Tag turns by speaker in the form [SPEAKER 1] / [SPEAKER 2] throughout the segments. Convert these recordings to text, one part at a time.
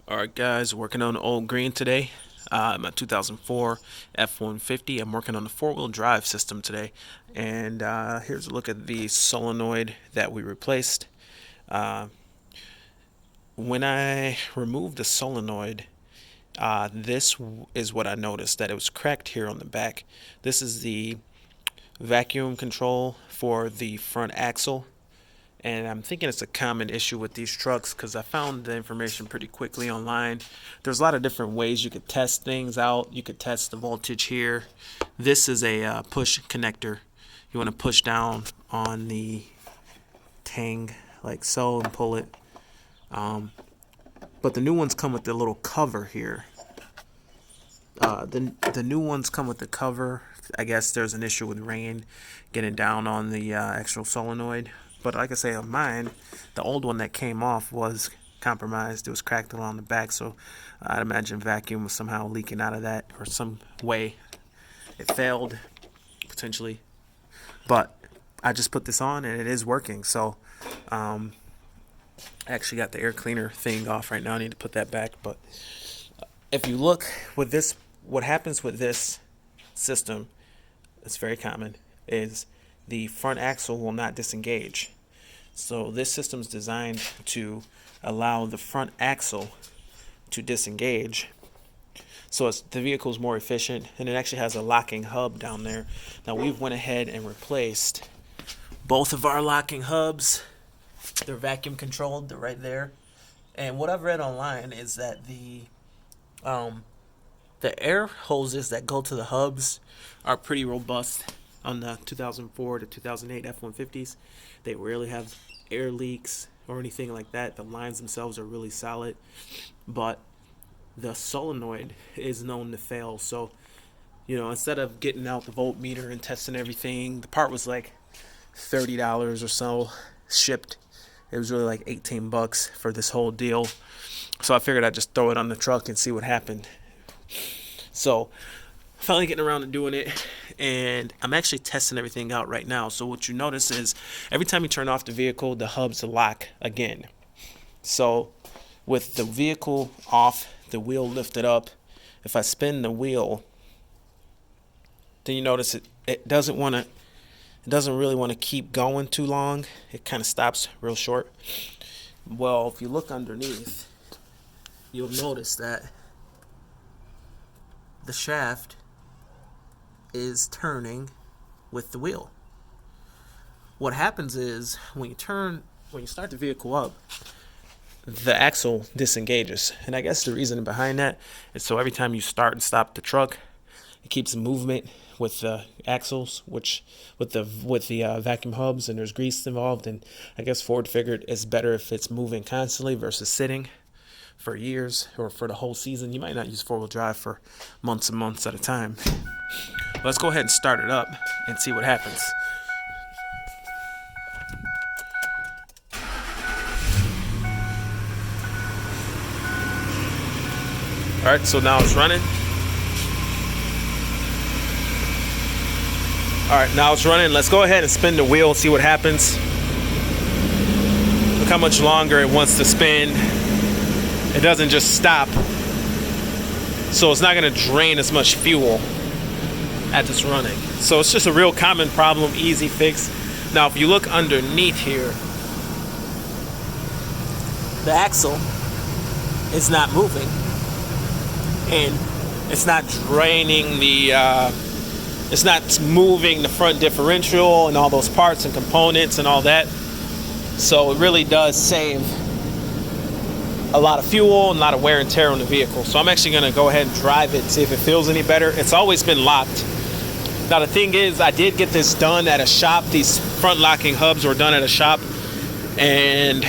[SPEAKER 1] Alright guys, working on old green today. My 2004 F150. I'm working on the four-wheel drive system today. And here's a look at the solenoid that we replaced. Uh, when I removed the solenoid, this is what I noticed, that it was cracked here on the back. This is the vacuum control for the front axle. And I'm thinking it's a common issue with these trucks because I found the information pretty quickly online. There's a lot of different ways you could test things out. You could test the voltage here. This is a push connector. You want to push down on the tang like so and pull it. But the new ones come with the little cover here. The new ones come with the cover. I guess there's an issue with rain getting down on the actual solenoid. But like I say, on mine, the old one that came off was compromised. It was cracked along the back, so I'd imagine vacuum was somehow leaking out of that, or some way it failed, potentially. But I just put this on, and it is working. So I actually got the air cleaner thing off right now. I need to put that back. But if you look with this, what happens with this system, it's very common, is the front axle will not disengage. So this system's designed to allow the front axle to disengage. So the vehicle's more efficient, and it actually has a locking hub down there. Now we've went ahead and replaced both of our locking hubs. They're vacuum controlled, they're right there. And what I've read online is that the air hoses that go to the hubs are pretty robust. On the 2004 to 2008 F150s, they rarely have air leaks or anything like that. The lines themselves are really solid, but the solenoid is known to fail. So, instead of getting out the voltmeter and testing everything, the part was like $30 or so shipped. It was really like $18 for this whole deal. So I figured I'd just throw it on the truck and see what happened. So finally getting around to doing it, and I'm actually testing everything out right now. So what you notice is every time you turn off the vehicle, the hubs lock again. So with the vehicle off, the wheel lifted up, if I spin the wheel, then you notice it doesn't really want to keep going too long. It kind of stops real short. Well, if you look underneath, you'll notice that the shaft is turning with the wheel. What happens is when you start the vehicle up, the axle disengages. And I guess the reason behind that is so every time you start and stop the truck, it keeps movement with the axles, which with the vacuum hubs, and there's grease involved. And I guess Ford figured it's better if it's moving constantly versus sitting for years or for the whole season. You might not use four-wheel drive for months and months at a time. Let's go ahead and start it up and see what happens. Alright, so now it's running. Alright, now it's running. Let's go ahead and spin the wheel and see what happens. Look how much longer it wants to spin. It doesn't just stop. So it's not going to drain as much fuel as it's running. So it's just a real common problem, easy fix. Now if you look underneath here, the axle is not moving, and it's not draining it's not moving the front differential and all those parts and components and all that. So it really does save a lot of fuel and a lot of wear and tear on the vehicle. So I'm actually going to go ahead and drive it, see if it feels any better. It's always been locked. Now the thing is, I did get this done at a shop. These front locking hubs were done at a shop, and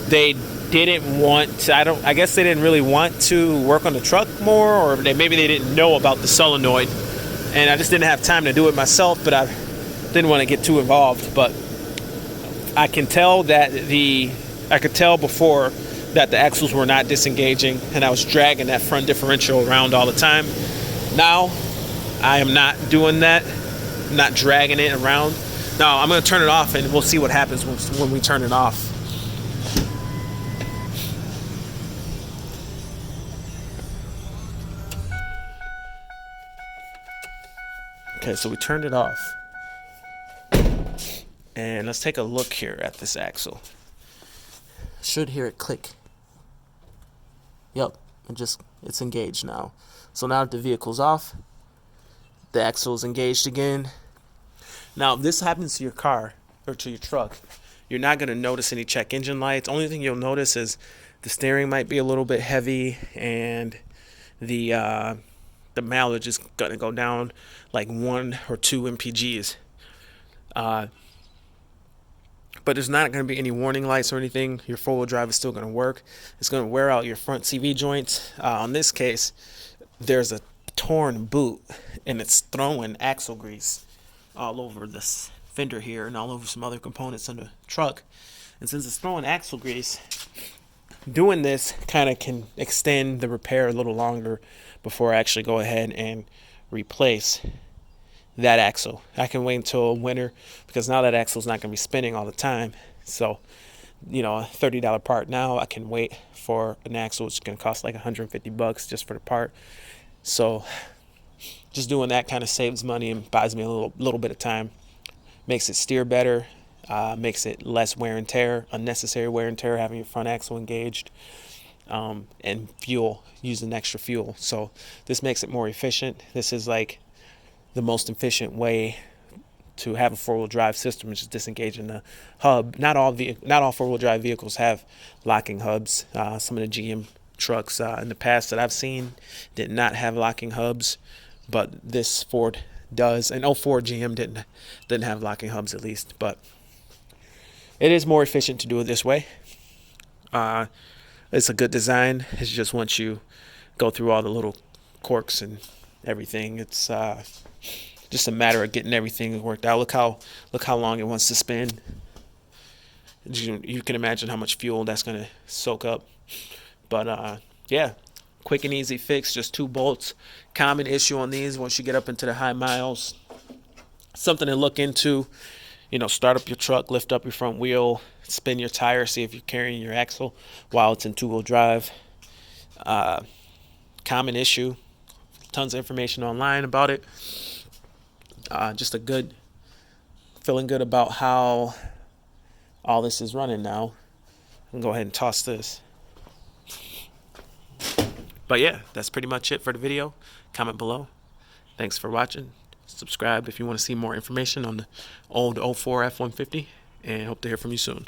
[SPEAKER 1] they didn't want to, I guess they didn't really want to work on the truck more, or maybe they didn't know about the solenoid, and I just didn't have time to do it myself, but I didn't want to get too involved. But I can tell that I could tell before that the axles were not disengaging, and I was dragging that front differential around all the time. Now I am not doing that. I'm not dragging it around. Now I'm going to turn it off, and we'll see what happens when we turn it off. Okay, so we turned it off. And let's take a look here at this axle. Should hear it click. Yep, it's engaged now. So now that the vehicle's off, the axle is engaged again. Now, if this happens to your car or to your truck, you're not going to notice any check engine lights. Only thing you'll notice is the steering might be a little bit heavy, and the mileage is going to go down like 1 or 2 mpgs. But there's not going to be any warning lights or anything. Your four-wheel drive is still going to work. It's going to wear out your front CV joints. On this case, there's a torn boot, and it's throwing axle grease all over this fender here and all over some other components on the truck. And since it's throwing axle grease, doing this kind of can extend the repair a little longer before I actually go ahead and replace that axle. I can wait until winter because now that axle is not going to be spinning all the time. So, a $30 part now, I can wait for an axle which is going to cost like $150 just for the part. So, just doing that kind of saves money and buys me a little bit of time. Makes it steer better, makes it less wear and tear, unnecessary wear and tear, having your front axle engaged, and using extra fuel. So this makes it more efficient. This is like the most efficient way to have a four-wheel drive system, which is disengaging the hub. Not all four-wheel drive vehicles have locking hubs. Some of the GM trucks in the past that I've seen did not have locking hubs, but this Ford does. And 04 GM didn't have locking hubs, at least, but it is more efficient to do it this way. It's a good design. It's just once you go through all the little quirks and everything, it's just a matter of getting everything worked out. Look how long it wants to spin. You can imagine how much fuel that's going to soak up. But yeah, quick and easy fix, just 2 bolts. Common issue on these once you get up into the high miles. Something to look into. Start up your truck, lift up your front wheel, spin your tire, see if you're carrying your axle while it's in 2-wheel drive. Common issue. Tons of information online about it. Just feeling good about how all this is running now. I'm going to go ahead and toss this. But yeah, that's pretty much it for the video. Comment below. Thanks for watching. Subscribe if you want to see more information on the old 04 F-150, and hope to hear from you soon.